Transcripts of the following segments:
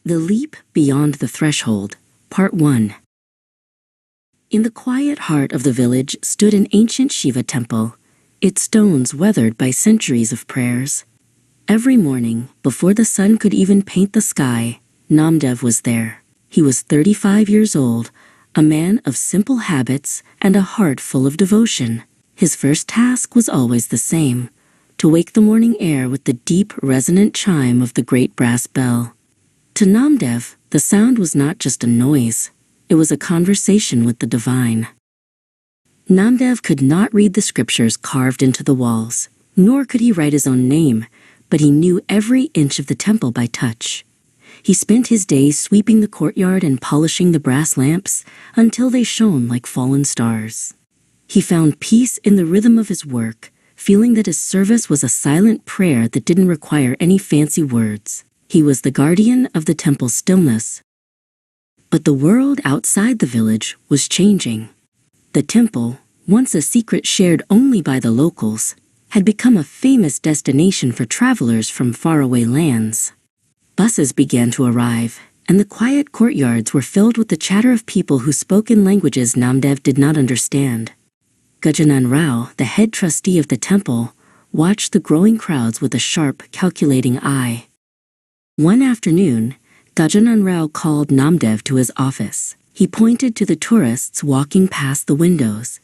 The Leap Beyond the Threshold, Part 1. In the quiet heart of the village stood an ancient Shiva temple, its stones weathered by centuries of prayers. Every morning, before the sun could even paint the sky, Namdev was there. He was 35 years old, a man of simple habits and a heart full of devotion. His first task was always the same: to wake the morning air with the deep, resonant chime of the great brass bell. To Namdev, the sound was not just a noise, it was a conversation with the divine. Namdev could not read the scriptures carved into the walls, nor could he write his own name, but he knew every inch of the temple by touch. He spent his days sweeping the courtyard and polishing the brass lamps until they shone like fallen stars. He found peace in the rhythm of his work, feeling that his service was a silent prayer that didn't require any fancy words. He was the guardian of the temple's stillness. But the world outside the village was changing. The temple, once a secret shared only by the locals, had become a famous destination for travelers from faraway lands. Buses began to arrive, and the quiet courtyards were filled with the chatter of people who spoke in languages Namdev did not understand. Gajanan Rao, the head trustee of the temple, watched the growing crowds with a sharp, calculating eye. One afternoon, Gajanan Rao called Namdev to his office. He pointed to the tourists walking past the windows.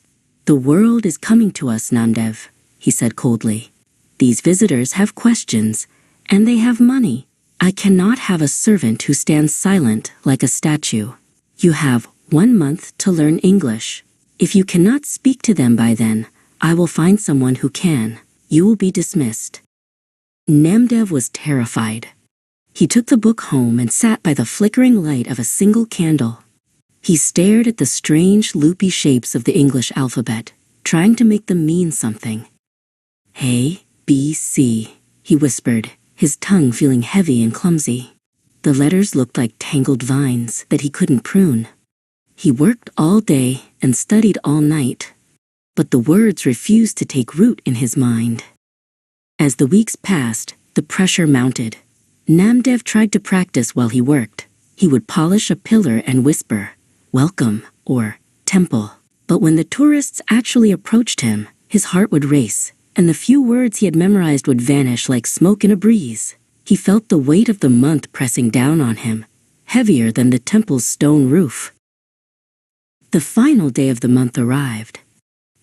"The world is coming to us, Namdev," he said coldly. "These visitors have questions, and they have money. I cannot have a servant who stands silent like a statue. You have 1 month to learn English. If you cannot speak to them by then, I will find someone who can. You will be dismissed." Namdev was terrified. He took the book home and sat by the flickering light of a single candle. He stared at the strange, loopy shapes of the English alphabet, trying to make them mean something. "A, B, C," he whispered, his tongue feeling heavy and clumsy. The letters looked like tangled vines that he couldn't prune. He worked all day and studied all night, but the words refused to take root in his mind. As the weeks passed, the pressure mounted. Namdev tried to practice while he worked. He would polish a pillar and whisper, "Welcome," or "Temple." But when the tourists actually approached him, his heart would race, and the few words he had memorized would vanish like smoke in a breeze. He felt the weight of the month pressing down on him, heavier than the temple's stone roof. The final day of the month arrived.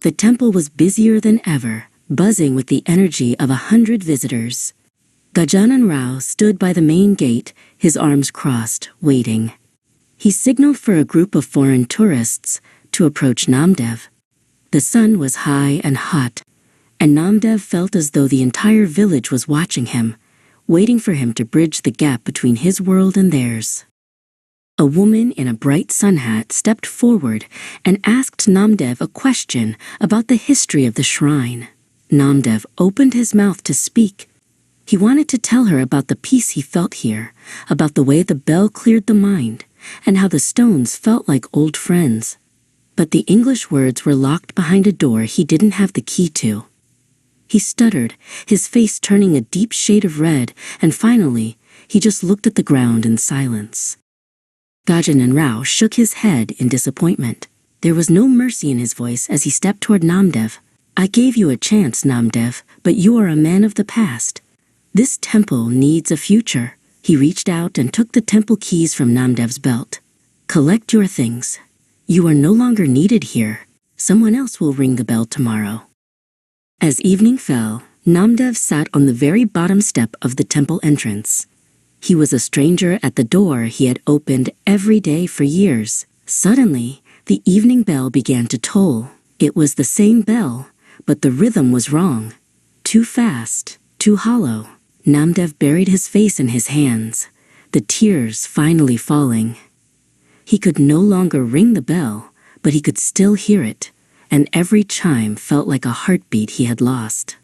The temple was busier than ever, buzzing with the energy of 100 visitors. Gajanan Rao stood by the main gate, his arms crossed, waiting. He signaled for a group of foreign tourists to approach Namdev. The sun was high and hot, and Namdev felt as though the entire village was watching him, waiting for him to bridge the gap between his world and theirs. A woman in a bright sun hat stepped forward and asked Namdev a question about the history of the shrine. Namdev opened his mouth to speak. He wanted to tell her about the peace he felt here, about the way the bell cleared the mind, and how the stones felt like old friends. But the English words were locked behind a door he didn't have the key to. He stuttered, his face turning a deep shade of red, and finally, he just looked at the ground in silence. Gajanan Rao shook his head in disappointment. There was no mercy in his voice as he stepped toward Namdev. "I gave you a chance, Namdev, but you are a man of the past. This temple needs a future." He reached out and took the temple keys from Namdev's belt. "Collect your things. You are no longer needed here. Someone else will ring the bell tomorrow." As evening fell, Namdev sat on the very bottom step of the temple entrance. He was a stranger at the door he had opened every day for years. Suddenly, the evening bell began to toll. It was the same bell, but the rhythm was wrong. Too fast, too hollow. Namdev buried his face in his hands, the tears finally falling. He could no longer ring the bell, but he could still hear it, and every chime felt like a heartbeat he had lost.